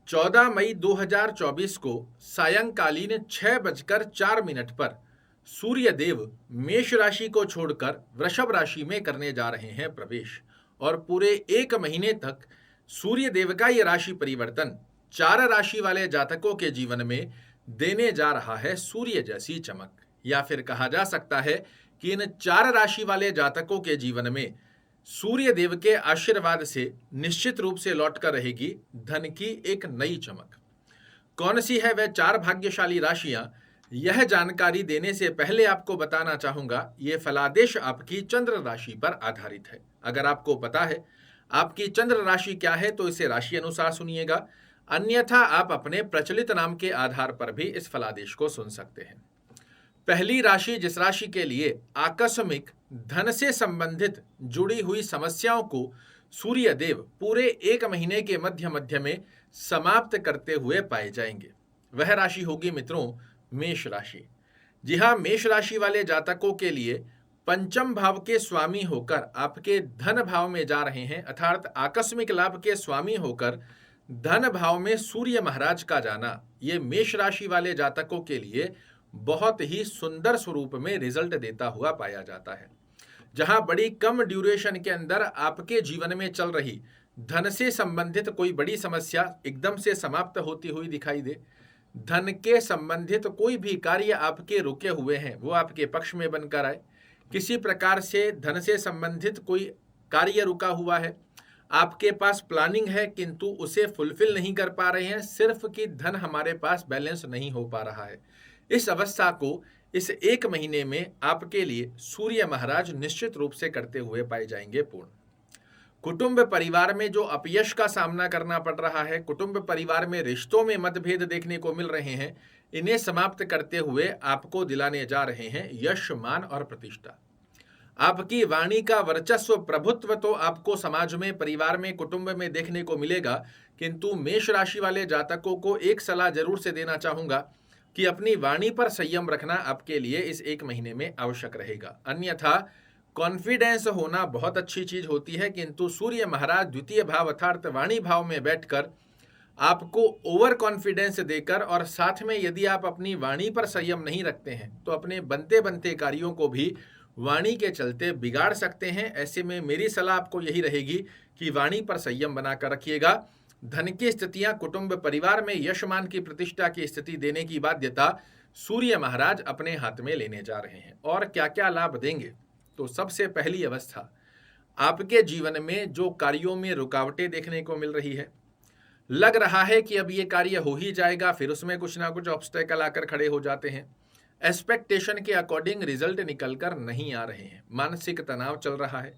14 मई 2024 को सायंकालीन 6:04 पर सूर्यदेव मेष राशि को छोड़कर वृषभ राशि में करने जा रहे हैं प्रवेश। और पूरे 1 महीने तक सूर्यदेव का ये राशि परिवर्तन 4 राशि वाले जातकों के जीवन में देने जा रहा है सूर्य जैसी चमक। या फिर कहा जा सकता है कि इन 4 राशि वाले जातकों के जीवन में सूर्य देव के आशीर्वाद से निश्चित रूप से लौट कर रहेगी धन की एक नई चमक। कौन सी है वह 4 भाग्यशाली राशियां, यह जानकारी देने से पहले आपको बताना चाहूंगा ये फलादेश आपकी चंद्र राशि पर आधारित है। अगर आपको पता है आपकी चंद्र राशि क्या है तो इसे राशि अनुसार सुनिएगा, अन्यथा आप अपने प्रचलित नाम के आधार पर भी इस फलादेश को सुन सकते हैं। पहली राशि, जिस राशि के लिए आकस्मिक धन से संबंधित जुड़ी हुई समस्याओं को सूर्य देव पूरे 1 महीने के मध्य में समाप्त करते हुए पाए जाएंगे, वह राशि होगी मित्रों मेष राशि। जी हाँ, मेष राशि वाले जातकों के लिए पंचम भाव के स्वामी होकर आपके धन भाव में जा रहे हैं, अर्थात आकस्मिक लाभ के स्वामी होकर धन भाव में सूर्य महाराज का जाना ये मेष राशि वाले जातकों के लिए बहुत ही सुंदर स्वरूप में रिजल्ट देता हुआ पाया जाता है। जहां बड़ी कम ड्यूरेशन के अंदर आपके जीवन में चल रही धन से संबंधित कोई बड़ी समस्या एकदम से समाप्त होती हुई दिखाई दे, धन के संबंधित कोई भी कार्य आपके रुके हुए हैं वो आपके पक्ष में बनकर आए, किसी प्रकार से धन से संबंधित कोई कार्य रुका हुआ है, आपके पास प्लानिंग है किंतु उसे फुलफिल नहीं कर पा रहे हैं, सिर्फ कि धन हमारे पास बैलेंस नहीं हो पा रहा है, इस अवस्था को इस 1 महीने में आपके लिए सूर्य महाराज निश्चित रूप से करते हुए पाए जाएंगे पूर्ण। कुटुंब परिवार में जो अपयश का सामना करना पड़ रहा है, कुटुंब परिवार में रिश्तों में मतभेद देखने को मिल रहे हैं, इन्हें समाप्त करते हुए आपको दिलाने जा रहे हैं यश, मान और प्रतिष्ठा। आपकी वाणी का वर्चस्व, प्रभुत्व तो आपको समाज में, परिवार में, कुटुंब में देखने को मिलेगा, किंतु मेष राशि वाले जातकों को एक सलाह जरूर से देना चाहूंगा कि अपनी वाणी पर संयम रखना आपके लिए इस 1 महीने में आवश्यक रहेगा। अन्यथा कॉन्फिडेंस होना बहुत अच्छी चीज होती है, किंतु सूर्य महाराज द्वितीय भाव अर्थात वाणी भाव में बैठकर आपको ओवर कॉन्फिडेंस देकर और साथ में यदि आप अपनी वाणी पर संयम नहीं रखते हैं तो अपने बनते बनते कार्यों को भी वाणी के चलते बिगाड़ सकते हैं। ऐसे में मेरी सलाह आपको यही रहेगी कि वाणी पर संयम बनाकर रखिएगा। धन की स्थितियां, कुटुंब परिवार में यशमान की प्रतिष्ठा की स्थिति देने की बाध्यता सूर्य महाराज अपने हाथ में लेने जा रहे हैं। और क्या क्या लाभ देंगे, तो सबसे पहली अवस्था, आपके जीवन में जो कार्यों में रुकावटें देखने को मिल रही है, लग रहा है कि अब ये कार्य हो ही जाएगा, फिर उसमें कुछ ना कुछ ऑब्स्टेकल आकर खड़े हो जाते हैं, एक्सपेक्टेशन के अकॉर्डिंग रिजल्ट निकलकर नहीं आ रहे हैं, मानसिक तनाव चल रहा है,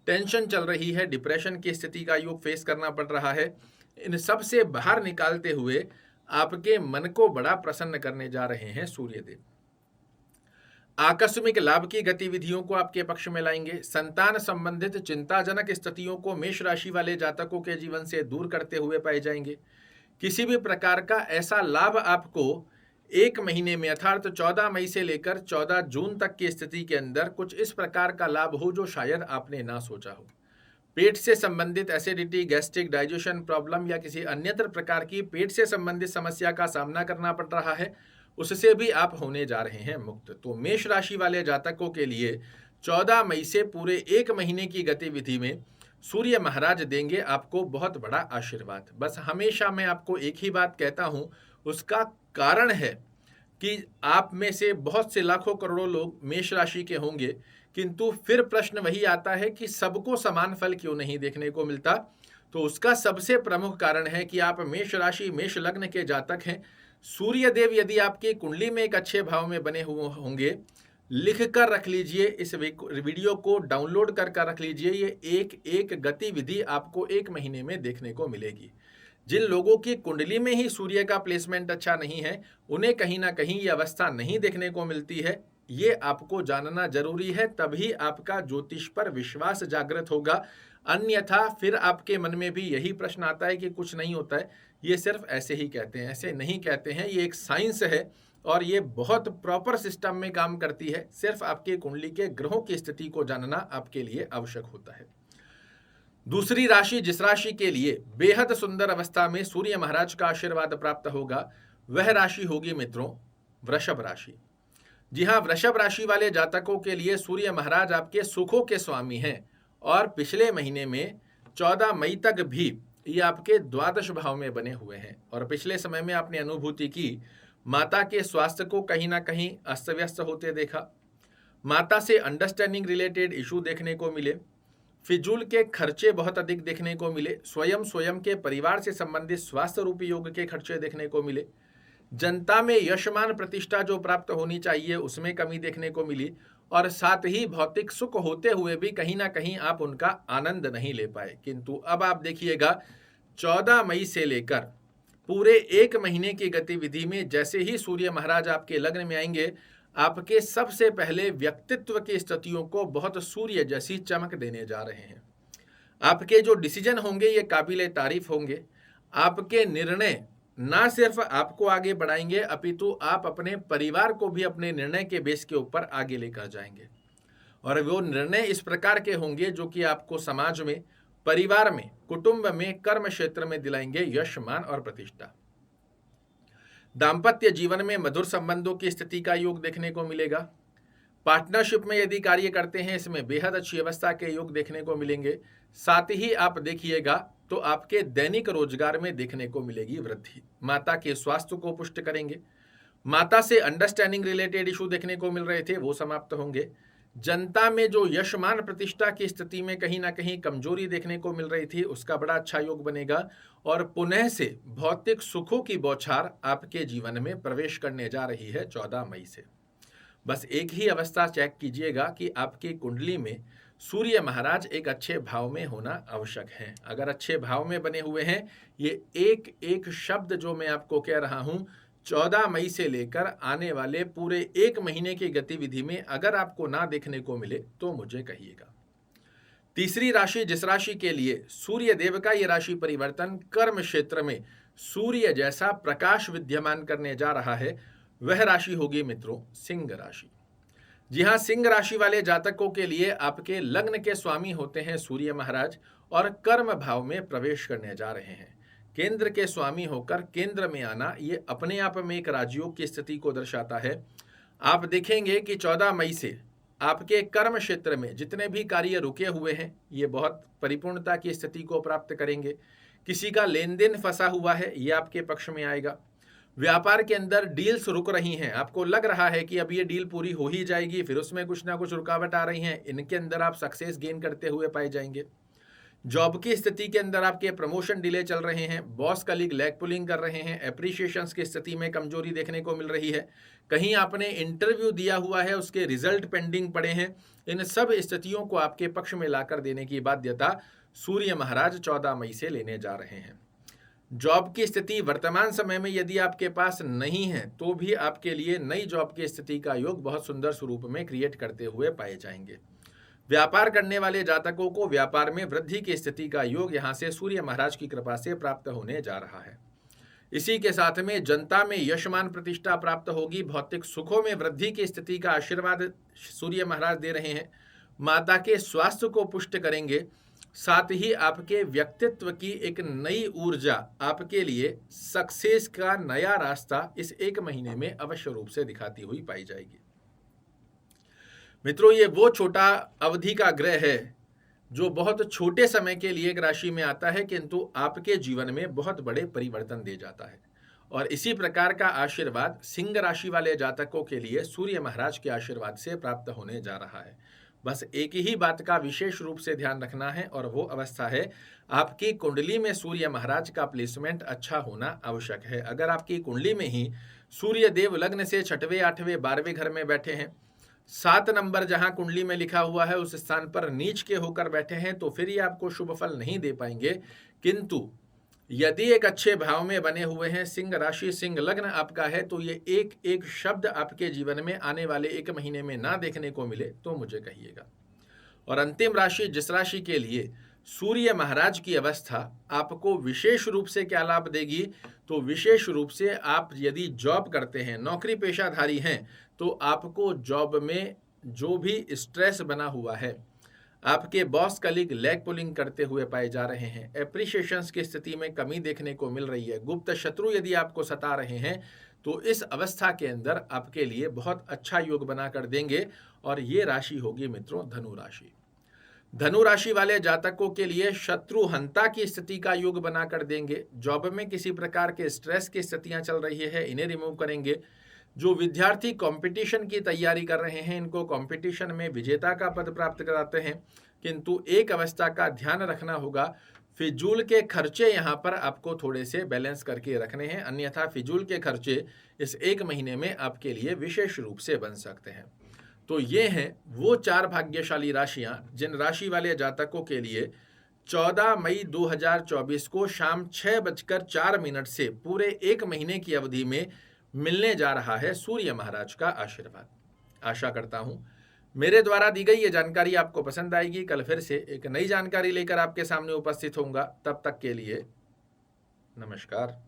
टेंशन चल रही है, डिप्रेशन की स्थिति का योग फेस करना पड़ रहा है, इन सब से बाहर निकालते हुए आपके मन को बड़ा प्रसन्न करने जा रहे हैं सूर्यदेव। आकस्मिक लाभ की गतिविधियों को आपके पक्ष में लाएंगे। संतान संबंधित चिंताजनक स्थितियों को मेष राशि वाले जातकों के जीवन से दूर करते हुए पाए जाएंगे। किसी भी प्रकार का ऐसा लाभ आपको 1 महीने में अर्थात 14 मई से लेकर 14 जून तक की स्थिति के अंदर कुछ इस प्रकार का लाभ हो जो शायद आपने ना सोचा हो। पेट से संबंधित एसिडिटी, गैस्ट्रिक, डाइजेशन प्रॉब्लम या किसी अन्यत्र प्रकार की पेट से संबंधित समस्या का सामना करना पड़ रहा है, उससे भी आप होने जा रहे हैं मुक्त। तो मेष राशि वाले जातकों के लिए 14 मई से पूरे 1 महीने की गतिविधि में सूर्य महाराज देंगे आपको बहुत बड़ा आशीर्वाद। बस हमेशा मैं आपको एक ही बात कहता हूं, उसका कारण है कि आप में से बहुत से लाखों करोड़ों लोग मेष राशि के होंगे, किंतु फिर प्रश्न वही आता है कि सबको समान फल क्यों नहीं देखने को मिलता। तो उसका सबसे प्रमुख कारण है कि आप मेष राशि, मेष लग्न के जातक हैं। सूर्य देव यदि आपकी कुंडली में एक अच्छे भाव में बने हुए होंगे, लिख कर रख लीजिए, इस वीडियो को डाउनलोड कर रख लीजिए, ये एक एक गतिविधि आपको 1 महीने में देखने को मिलेगी। जिन लोगों की कुंडली में ही सूर्य का प्लेसमेंट अच्छा नहीं है, उन्हें कहीं ना कहीं ये अवस्था नहीं देखने को मिलती है, ये आपको जानना जरूरी है, तभी आपका ज्योतिष पर विश्वास जागृत होगा। अन्यथा फिर आपके मन में भी यही प्रश्न आता है कि कुछ नहीं होता है, ये सिर्फ ऐसे ही कहते हैं। ऐसे नहीं कहते हैं, ये एक साइंस है और ये बहुत प्रॉपर सिस्टम में काम करती है। सिर्फ आपके कुंडली के ग्रहों की स्थिति को जानना आपके लिए आवश्यक होता है। दूसरी राशि जिस राशि के लिए बेहद सुंदर अवस्था में सूर्य महाराज का आशीर्वाद प्राप्त होगा वह राशि होगी मित्रों वृषभ राशि। जी हाँ, वृषभ राशि वाले जातकों के लिए सूर्य महाराज आपके सुखों के स्वामी हैं और पिछले महीने में 14 मई तक भी ये आपके द्वादश भाव में बने हुए हैं। और पिछले समय में आपने अनुभूति की माता के स्वास्थ्य को कहीं ना कहीं अस्त व्यस्त होते देखा, माता से अंडरस्टैंडिंग रिलेटेड इशू देखने को मिले, फिजूल के खर्चे बहुत अधिक देखने को मिले, स्वयं के परिवार से संबंधित स्वास्थ्य रूपी योग के खर्चे देखने को मिले, जनता में यशमान प्रतिष्ठा जो प्राप्त होनी चाहिए उसमें कमी देखने को मिली, और साथ ही भौतिक सुख होते हुए भी कहीं ना कहीं आप उनका आनंद नहीं ले पाए। किंतु अब आप देखिएगा 14 मई से लेकर पूरे एक महीने की गतिविधि में जैसे ही सूर्य महाराज आपके लग्न में आएंगे, आपके सबसे पहले व्यक्तित्व की स्थितियों को बहुत सूर्य जैसी चमक देने जा रहे हैं। आपके जो डिसीजन होंगे ये काबिले तारीफ होंगे। आपके निर्णय ना सिर्फ आपको आगे बढ़ाएंगे अपितु आप अपने परिवार को भी अपने निर्णय के बेस के ऊपर आगे लेकर जाएंगे। और वो निर्णय इस प्रकार के होंगे जो कि आपको समाज में, परिवार में, कुटुंब में, कर्म क्षेत्र में दिलाएंगे यश, मान और प्रतिष्ठा। दाम्पत्य जीवन में मधुर संबंधों की स्थिति का योग देखने को मिलेगा। पार्टनरशिप में यदि कार्य करते हैं इसमें बेहद अच्छी अवस्था के योग देखने को मिलेंगे। साथ ही आप देखिएगा तो आपके दैनिक रोजगार में देखने को मिलेगी वृद्धि। माता के स्वास्थ्य को पुष्ट करेंगे। माता से अंडरस्टैंडिंग रिलेटेड इशू देखने को मिल रहे थे वो समाप्त होंगे। जनता में जो यशमान प्रतिष्ठा की स्थिति में कहीं ना कहीं कमजोरी देखने को मिल रही थी उसका बड़ा अच्छा योग बनेगा और पुनः से भौतिक सुखों की बौछार आपके जीवन में प्रवेश करने जा रही है 14 मई से। बस एक ही अवस्था चेक कीजिएगा कि आपकी कुंडली में सूर्य महाराज एक अच्छे भाव में होना आवश्यक है। अगर अच्छे भाव में बने हुए हैं, ये एक एक शब्द जो मैं आपको कह रहा हूं 14 मई से लेकर आने वाले पूरे एक महीने की गतिविधि में अगर आपको ना देखने को मिले तो मुझे कहिएगा। तीसरी राशि जिस राशि के लिए सूर्य देव का ये राशि परिवर्तन कर्म क्षेत्र में सूर्य जैसा प्रकाश विद्यमान करने जा रहा है वह राशि होगी मित्रों सिंह राशि। जी हाँ, सिंह राशि वाले जातकों के लिए आपके लग्न के स्वामी होते हैं सूर्य महाराज और कर्म भाव में प्रवेश करने जा रहे हैं। केंद्र के स्वामी होकर केंद्र में आना ये अपने आप में एक राजयोग की स्थिति को दर्शाता है। आप देखेंगे कि 14 मई से आपके कर्म क्षेत्र में जितने भी कार्य रुके हुए हैं ये बहुत परिपूर्णता की स्थिति को प्राप्त करेंगे। किसी का लेन देन फंसा हुआ है ये आपके पक्ष में आएगा। व्यापार के अंदर डील्स रुक रही हैं, आपको लग रहा है कि अब ये डील पूरी हो ही जाएगी, फिर उसमें कुछ ना कुछ रुकावट आ रही हैं, इनके अंदर आप सक्सेस गेन करते हुए पाए जाएंगे। जॉब की स्थिति के अंदर आपके प्रमोशन डिले चल रहे हैं, बॉस कलीग लैग पुलिंग कर रहे हैं, एप्रिशिएशंस की स्थिति में कमजोरी देखने को मिल रही है, कहीं आपने इंटरव्यू दिया हुआ है उसके रिजल्ट पेंडिंग पड़े हैं। इन सब स्थितियों को आपके पक्ष में लाकर देने की बाध्यता सूर्य महाराज 14 मई से लेने जा रहे हैं। जॉब की स्थिति वर्तमान समय में यदि आपके पास नहीं है तो भी आपके लिए नई जॉब की स्थिति का योग बहुत सुंदर स्वरूप में क्रिएट करते हुए पाए जाएंगे। व्यापार करने वाले जातकों को व्यापार में वृद्धि की स्थिति का योग यहां से सूर्य महाराज की कृपा से प्राप्त होने जा रहा है। इसी के साथ में जनता में यशमान प्रतिष्ठा प्राप्त होगी। भौतिक सुखों में वृद्धि की स्थिति का आशीर्वाद सूर्य महाराज दे रहे हैं। माता के स्वास्थ्य को पुष्ट करेंगे। साथ ही आपके व्यक्तित्व की एक नई ऊर्जा आपके लिए सक्सेस का नया रास्ता इस एक महीने में अवश्य रूप से दिखाती हुई पाई जाएगी। मित्रों, ये वो छोटा अवधि का ग्रह है जो बहुत छोटे समय के लिए एक राशि में आता है किंतु आपके जीवन में बहुत बड़े परिवर्तन दे जाता है। और इसी प्रकार का आशीर्वाद सिंह राशि वाले जातकों के लिए सूर्य महाराज के आशीर्वाद से प्राप्त होने जा रहा है। बस एक ही बात का विशेष रूप से ध्यान रखना है और वो अवस्था है आपकी कुंडली में सूर्य महाराज का प्लेसमेंट अच्छा होना आवश्यक है। अगर आपकी कुंडली में ही सूर्य देव लग्न से 6वें, 8वें, 12वें घर में बैठे हैं, 7 नंबर जहां कुंडली में लिखा हुआ है उस स्थान पर नीच के होकर बैठे हैं तो फिर ये आपको शुभ फल नहीं दे पाएंगे। किंतु यदि एक अच्छे भाव में बने हुए हैं, सिंह राशि, सिंह लग्न आपका है, तो ये एक एक शब्द आपके जीवन में आने वाले एक महीने में ना देखने को मिले तो मुझे कहिएगा। और अंतिम राशि जिस राशि के लिए सूर्य महाराज की अवस्था आपको विशेष रूप से क्या लाभ देगी, तो विशेष रूप से आप यदि जॉब करते हैं, नौकरी पेशाधारी हैं, तो आपको जॉब में जो भी स्ट्रेस बना हुआ है, आपके बॉस कलीग लैग पुलिंग करते हुए पाए जा रहे हैं। एप्रिशिएशंस की स्थिति में कमी देखने को मिल रही है। गुप्त शत्रु यदि आपको सता रहे हैं तो इस अवस्था के अंदर आपके लिए बहुत अच्छा योग बना कर देंगे और ये राशि होगी मित्रों धनु राशि। धनु राशि वाले जातकों के लिए शत्रुहंता की स्थिति का योग बनाकर देंगे। जॉब में किसी प्रकार के स्ट्रेस की स्थितियां चल रही है, इन्हें रिमूव करेंगे। जो विद्यार्थी कंपटीशन की तैयारी कर रहे हैं, इनको कंपटीशन में विजेता का पद प्राप्त कराते हैं, किंतु एक अवस्था का ध्यान रखना होगा, फिजूल के खर्चे यहाँ पर आपको थोड़े से बैलेंस करके रखने हैं, अन्यथा फिजूल के खर्चे इस एक महीने में आपके लिए विशेष रूप से बन सकते हैं। तो ये हैं वो 4 भाग्यशाली राशियां जिन राशि वाले जातकों के लिए 14 मई 2024 को शाम 6:04 से पूरे एक महीने की अवधि में मिलने जा रहा है सूर्य महाराज का आशीर्वाद। आशा करता हूं मेरे द्वारा दी गई ये जानकारी आपको पसंद आएगी। कल फिर से एक नई जानकारी लेकर आपके सामने उपस्थित होऊंगा। तब तक के लिए नमस्कार।